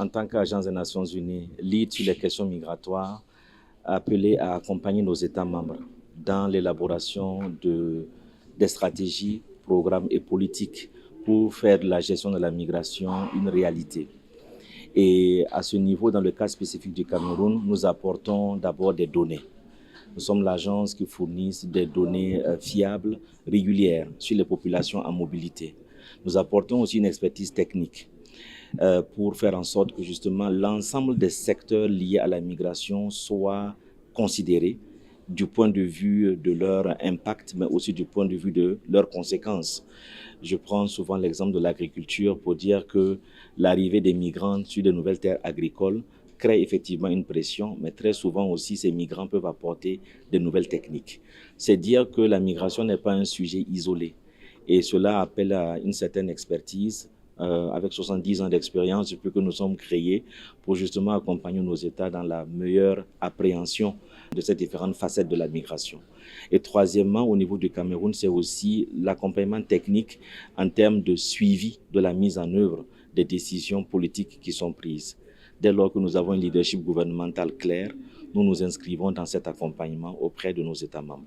en tant qu'agence des Nations Unies, lead sur les questions migratoires, appelé à accompagner nos États membres dans l'élaboration des stratégies, programmes et politiques pour faire de la gestion de la migration une réalité. Et à ce niveau, dans le cas spécifique du Cameroun, nous apportons d'abord des données. Nous sommes l'agence qui fournit des données fiables, régulières sur les populations en mobilité. Nous apportons aussi une expertise technique pour faire en sorte que justement l'ensemble des secteurs liés à la migration soient considérés du point de vue de leur impact, mais aussi du point de vue de leurs conséquences. Je prends souvent l'exemple de l'agriculture pour dire que l'arrivée des migrants sur de nouvelles terres agricoles crée effectivement une pression, mais très souvent aussi ces migrants peuvent apporter de nouvelles techniques. C'est dire que la migration n'est pas un sujet isolé et cela appelle à une certaine expertise. Avec 70 ans d'expérience, depuis que nous sommes créés pour justement accompagner nos États dans la meilleure appréhension de ces différentes facettes de la migration. Et troisièmement, au niveau du Cameroun, c'est aussi l'accompagnement technique en termes de suivi de la mise en œuvre des décisions politiques qui sont prises. Dès lors que nous avons un leadership gouvernemental clair, nous nous inscrivons dans cet accompagnement auprès de nos États membres.